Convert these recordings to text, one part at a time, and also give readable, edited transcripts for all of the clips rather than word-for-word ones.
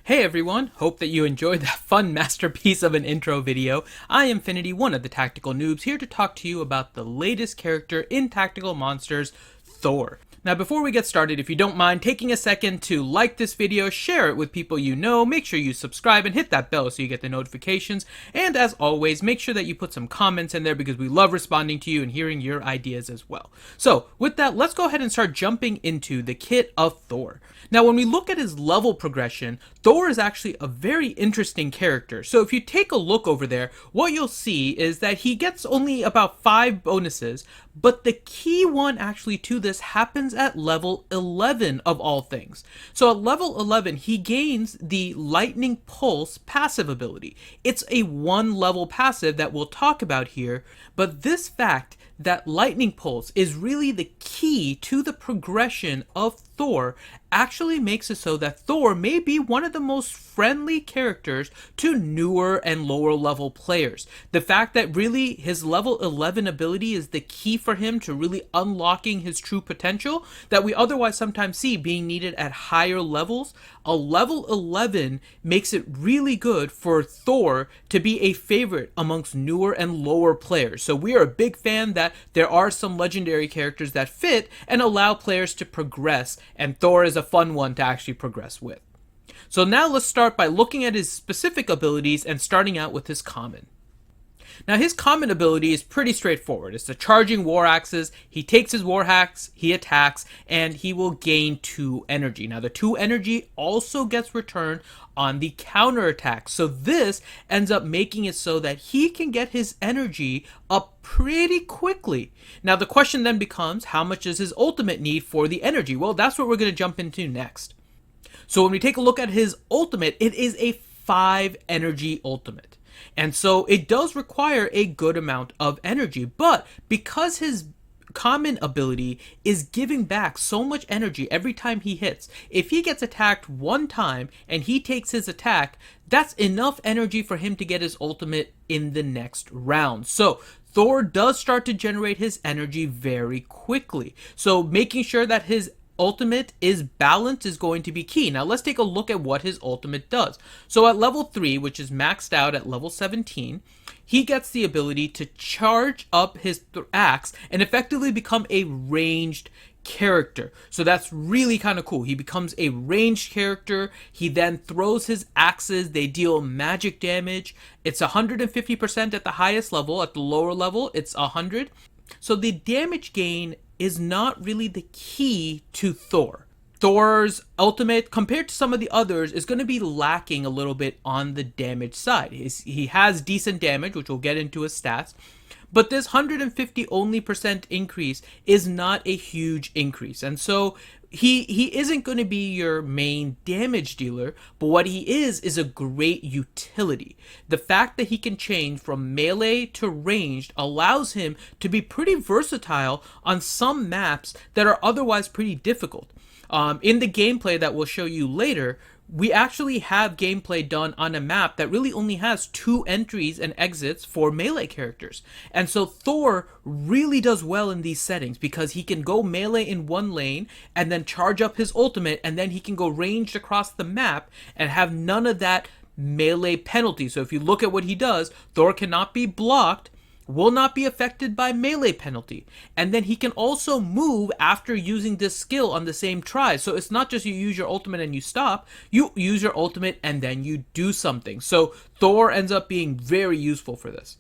Hey everyone, hope that you enjoyed that fun masterpiece of an intro video. I am Finity, one of the Tactical Noobs, here to talk to you about the latest character in Tactical Monsters, Thor. Now before we get started, if you don't mind taking a second to like this video, share it with people you know, make sure you subscribe and hit that bell so you get the notifications, and as always, make sure that you put some comments in there because we love responding to you and hearing your ideas as well. So with that, let's go ahead and start jumping into the kit of Thor. Now when we look at his level progression, Thor is actually a very interesting character. So if you take a look over there, what you'll see is that he gets only about 5 bonuses, but the key one actually to this happens at level 11 of all things. So at level 11, he gains the Lightning Pulse passive ability. It's a 1-level passive that we'll talk about here, but this fact that Lightning Pulse is really the key to the progression of Thor actually makes it so that Thor may be one of the most friendly characters to newer and lower level players. The fact that really his level 11 ability is the key for him to really unlocking his true potential that we otherwise sometimes see being needed at higher levels. A level 11 makes it really good for Thor to be a favorite amongst newer and lower players. So we are a big fan that there are some legendary characters that fit and allow players to progress, and Thor is a fun one to actually progress with. So now let's start by looking at his specific abilities and starting out with his common. Now his common ability is pretty straightforward. It's the charging war axes. He takes his war axe, he attacks, and he will gain 2 energy. Now the 2 energy also gets returned on the counter attack. So this ends up making it so that he can get his energy up pretty quickly. Now the question then becomes, how much does his ultimate need for the energy? Well, that's what we're going to jump into next. So when we take a look at his ultimate, it is a 5 energy ultimate. And so it does require a good amount of energy, but because his common ability is giving back so much energy every time he hits, if he gets attacked 1 time and he takes his attack, that's enough energy for him to get his ultimate in the next round. So Thor does start to generate his energy very quickly. So making sure that his ultimate is balanced is going to be key. Now let's take a look at what his ultimate does. So at level 3, which is maxed out at level 17, he gets the ability to charge up his axe and effectively become a ranged character. So that's really kind of cool. He becomes a ranged character. He then throws his axes. They deal magic damage. It's 150% at the highest level. At the lower level, it's 100. So the damage gain is not really the key to Thor. Thor's ultimate, compared to some of the others, is going to be lacking a little bit on the damage side. He has decent damage, which we'll get into his stats, but this 150 only % increase is not a huge increase. And so he isn't going to be your main damage dealer, but what he is a great utility. The fact that he can change from melee to ranged allows him to be pretty versatile on some maps that are otherwise pretty difficult. In the gameplay that we'll show you later, we actually have gameplay done on a map that really only has 2 entries and exits for melee characters. And so Thor really does well in these settings because he can go melee in one lane and then charge up his ultimate, and then he can go ranged across the map and have none of that melee penalty. So if you look at what he does, Thor cannot be blocked, will not be affected by melee penalty. And then he can also move after using this skill on the same try. So it's not just you use your ultimate and you stop, you use your ultimate and then you do something. So Thor ends up being very useful for this.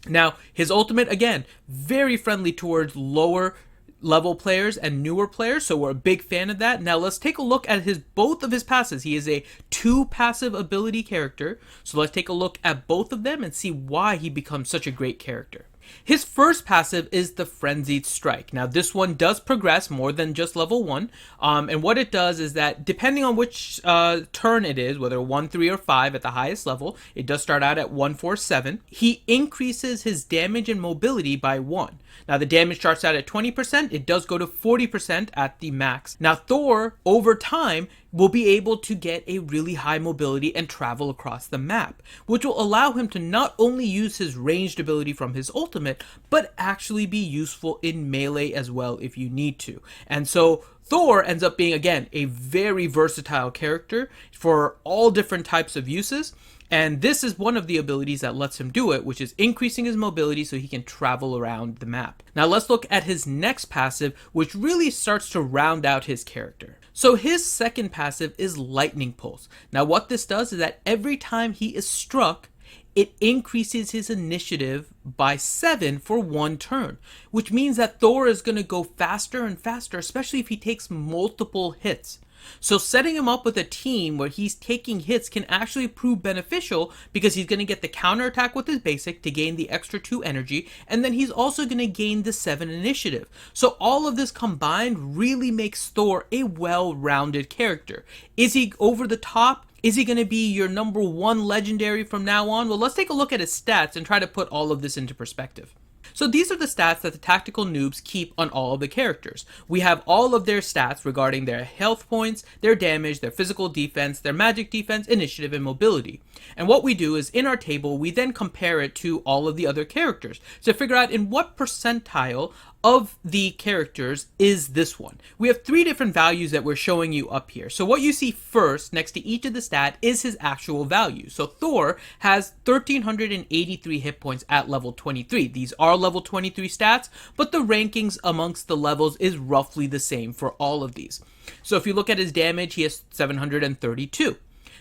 Now, his ultimate, again, very friendly towards lower level players and newer players, so we're a big fan of that. Now let's take a look at both of his passes. He is a 2 passive ability character, so let's take a look at both of them and see why he becomes such a great character. His first passive is the Frenzied Strike. Now this one does progress more than just level 1, and what it does is that depending on which turn it is, whether 1, 3, or 5 at the highest level, it does start out at 1, 4, 7, he increases his damage and mobility by 1. Now the damage starts out at 20%, it does go to 40% at the max. Now Thor, over time, will be able to get a really high mobility and travel across the map, which will allow him to not only use his ranged ability from his ultimate, but actually be useful in melee as well if you need to. And so Thor ends up being, again, a very versatile character for all different types of uses. And this is one of the abilities that lets him do it, which is increasing his mobility so he can travel around the map. Now let's look at his next passive, which really starts to round out his character. So his second passive is Lightning Pulse. Now what this does is that every time he is struck, it increases his initiative by 7 for 1 turn, which means that Thor is going to go faster and faster, especially if he takes multiple hits. So setting him up with a team where he's taking hits can actually prove beneficial because he's going to get the counterattack with his basic to gain the extra 2 energy, and then he's also going to gain the 7 initiative. So all of this combined really makes Thor a well-rounded character. Is he over the top? Is he going to be your number 1 legendary from now on? Well, let's take a look at his stats and try to put all of this into perspective. So these are the stats that the Tactical Noobs keep on all of the characters. We have all of their stats regarding their health points, their damage, their physical defense, their magic defense, initiative, and mobility. And what we do is in our table, we then compare it to all of the other characters to figure out in what percentile of the characters is this one. We have 3 different values that we're showing you up here. So what you see first next to each of the stat is his actual value. So Thor has 1,383 hit points at level 23. These are level 23 stats, but the rankings amongst the levels is roughly the same for all of these. So if you look at his damage, he has 732.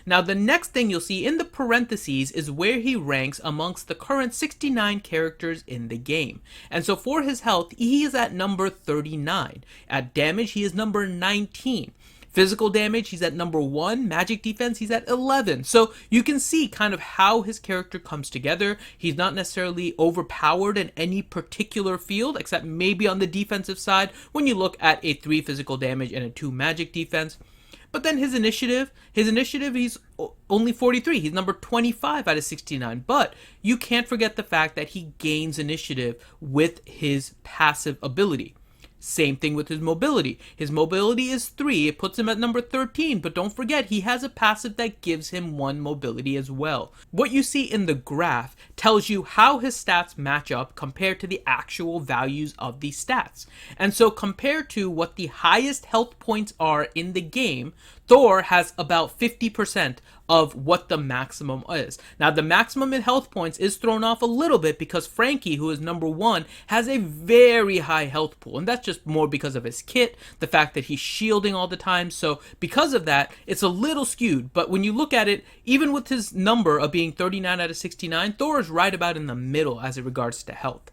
Now the next thing you'll see in the parentheses is where he ranks amongst the current 69 characters in the game. And so for his health, he is at number 39. At damage, he is number 19. Physical damage, he's at number 1. Magic defense, he's at 11. So you can see kind of how his character comes together. He's not necessarily overpowered in any particular field, except maybe on the defensive side when you look at a 3 physical damage and a 2 magic defense. But then his initiative, he's only 43. He's number 25 out of 69. But you can't forget the fact that he gains initiative with his passive ability. Same thing with his mobility. His mobility is 3. It puts him at number 13. But don't forget, he has a passive that gives him 1 mobility as well. What you see in the graph tells you how his stats match up compared to the actual values of the stats. And so compared to what the highest health points are in the game, Thor has about 50% of what the maximum is. Now, the maximum in health points is thrown off a little bit because Frankie, who is number 1, has a very high health pool. And that's just more because of his kit, the fact that he's shielding all the time. So because of that, it's a little skewed. But when you look at it, even with his number of being 39 out of 69, Thor is right about in the middle as it regards to health.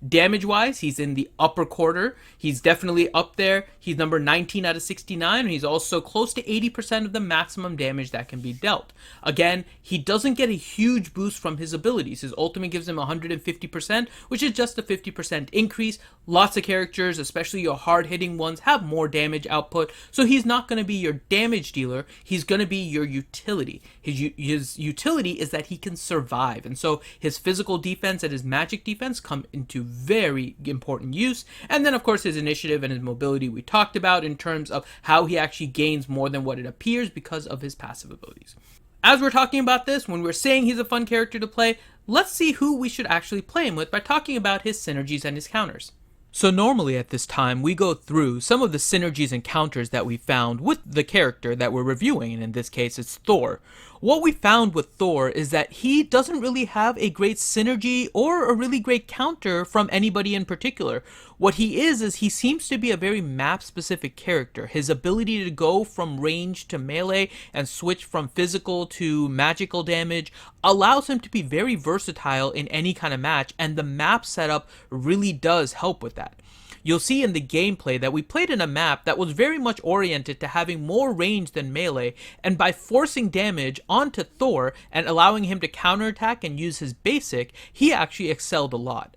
Damage-wise, he's in the upper quarter. He's definitely up there. He's number 19 out of 69, and he's also close to 80% of the maximum damage that can be dealt. Again, he doesn't get a huge boost from his abilities. His ultimate gives him 150%, which is just a 50% increase. Lots of characters, especially your hard-hitting ones, have more damage output, so he's not going to be your damage dealer. He's going to be your utility. His utility is that he can survive, and so his physical defense and his magic defense come into very important use. And then, of course, his initiative and his mobility we talked about in terms of how he actually gains more than what it appears because of his passive abilities. As we're talking about this, when we're saying he's a fun character to play, let's see who we should actually play him with by talking about his synergies and his counters. So normally at this time, we go through some of the synergies and counters that we found with the character that we're reviewing, and in this case it's Thor. what we found with Thor is that he doesn't really have a great synergy or a really great counter from anybody in particular. What he is he seems to be a very map-specific character. His ability to go from range to melee and switch from physical to magical damage allows him to be very versatile in any kind of match, and the map setup really does help with that. You'll see in the gameplay that we played in a map that was very much oriented to having more range than melee, and by forcing damage onto Thor and allowing him to counterattack and use his basic, he actually excelled a lot.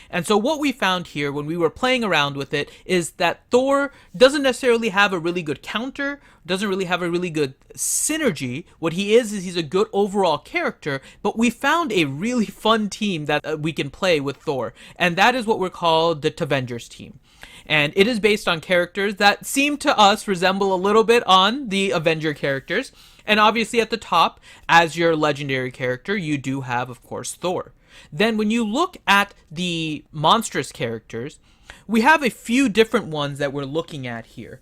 And so what we found here when we were playing around with it is that Thor doesn't necessarily have a really good counter, doesn't really have a really good synergy. What he is he's a good overall character, but we found a really fun team that we can play with Thor, and that is what we're called the Tavengers team. And it is based on characters that seem to us resemble a little bit on the Avenger characters. And obviously at the top, as your legendary character, you do have, of course, Thor. Then when you look at the monstrous characters, we have a few different ones that we're looking at here.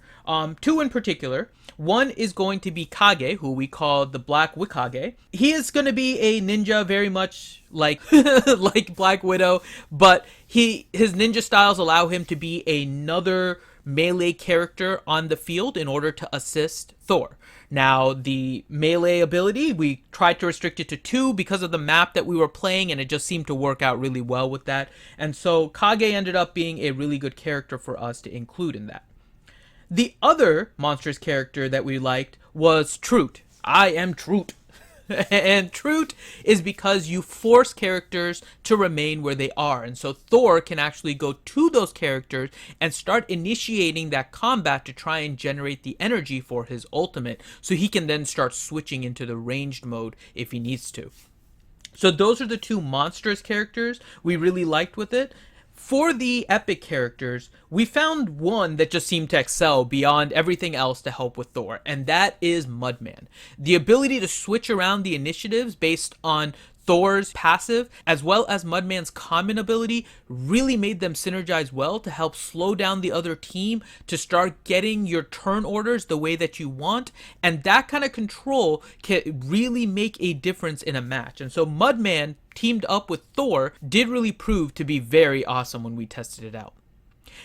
Two in particular. One is going to be Kage, who we call the Black Wikage. He is going to be a ninja very much like like Black Widow, but his ninja styles allow him to be another melee character on the field in order to assist Thor. Now, the melee ability, we tried to restrict it to 2 because of the map that we were playing, and it just seemed to work out really well with that. And so Kage ended up being a really good character for us to include in that. The other monstrous character that we liked was Trute. I am Trute. And Trute is because you force characters to remain where they are. And so Thor can actually go to those characters and start initiating that combat to try and generate the energy for his ultimate. So he can then start switching into the ranged mode if he needs to. So those are the two monstrous characters we really liked with it. For the epic characters, we found one that just seemed to excel beyond everything else to help with Thor, and that is Mudman. The ability to switch around the initiatives based on Thor's passive, as well as Mudman's common ability, really made them synergize well to help slow down the other team to start getting your turn orders the way that you want, and that kind of control can really make a difference in a match. And so Mudman teamed up with Thor did really prove to be very awesome when we tested it out.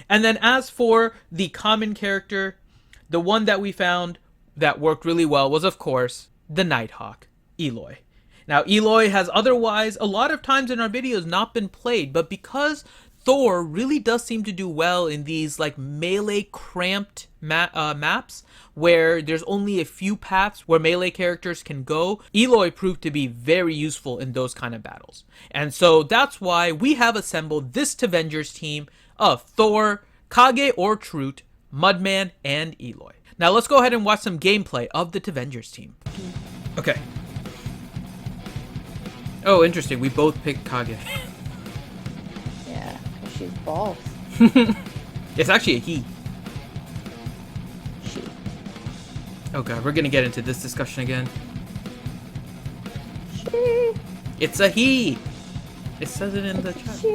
And then as for the common character, the one that we found that worked really well was, of course, the Nighthawk, Eloy. Now, Eloy has otherwise, a lot of times in our videos, not been played, but because Thor really does seem to do well in these like melee cramped maps where there's only a few paths where melee characters can go, Eloy proved to be very useful in those kind of battles. And so that's why we have assembled this Tavengers team of Thor, Kage or Trute, Mudman, and Eloy. Now let's go ahead and watch some gameplay of the Tavengers team. Okay. Oh, interesting. We both picked Kage. Yeah, she's boss. It's actually a he. She. Oh god, we're gonna get into this discussion again. She. It's a he! It says it in the chat. She.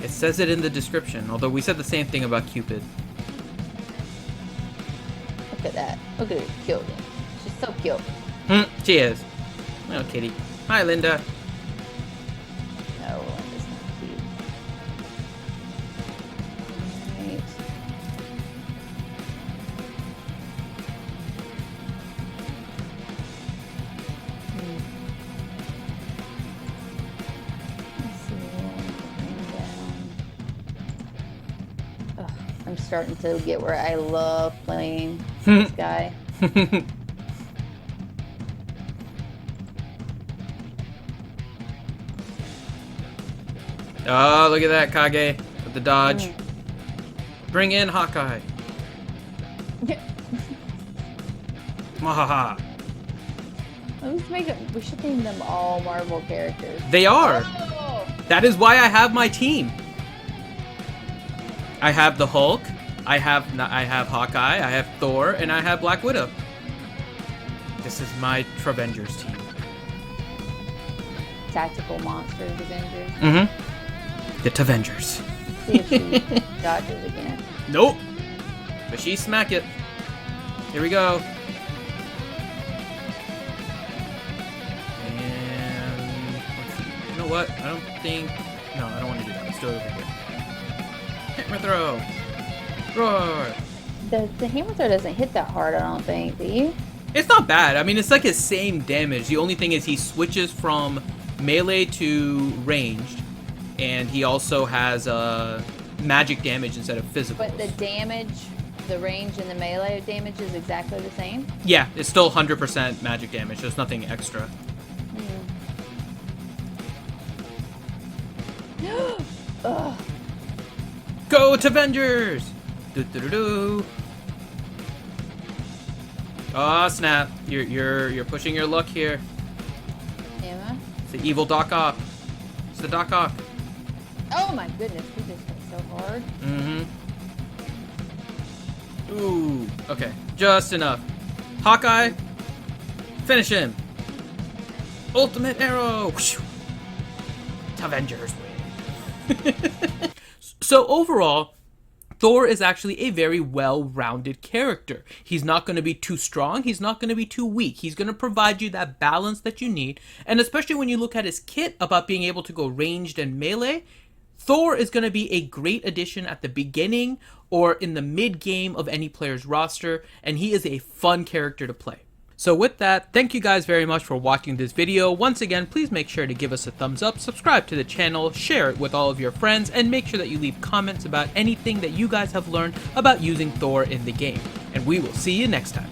It says it in the description, although we said the same thing about Cupid. Look at that. Look at her cute. She's so cute. She is. Oh, kitty. Hi, Linda. No, Linda's not cute. Right. Let's see. Down. Ugh, I'm starting to get where I love playing this guy. Oh, look at that, Kage. With the dodge. Bring in Hawkeye. Mahaha. We should name them all Marvel characters. They are. Oh! That is why I have my team. I have the Hulk. I have Hawkeye. I have Thor, and I have Black Widow. This is my Travengers team. Tactical Monster Avenger. Mm-hmm. The Tavengers. See if she dodges again. Nope. But she smack it. Here we go. know what? I don't think... No, I don't want to do that. Let's do it over here. Hammer throw! Roar! The hammer throw doesn't hit that hard, I don't think. Do you? It's not bad. I mean, it's like his same damage. The only thing is he switches from melee to ranged, and he also has magic damage instead of physical. But the damage, the range and the melee damage is exactly the same? Yeah, it's still 100% magic damage. There's nothing extra. Ugh. Go to Avengers! Do-do-do-do. Oh snap! You're pushing your luck here. Am I? It's the evil Doc Ock. It's the Doc Ock. Oh my goodness, he just hit so hard. Mm-hmm. Ooh. Okay. Just enough. Hawkeye. Finish him. Ultimate arrow. Avengers win. So overall, Thor is actually a very well-rounded character. He's not going to be too strong. He's not going to be too weak. He's going to provide you that balance that you need. And especially when you look at his kit about being able to go ranged and melee, Thor is going to be a great addition at the beginning or in the mid-game of any player's roster. And he is a fun character to play. So with that, thank you guys very much for watching this video. Once again, please make sure to give us a thumbs up, subscribe to the channel, share it with all of your friends, and make sure that you leave comments about anything that you guys have learned about using Thor in the game. And we will see you next time.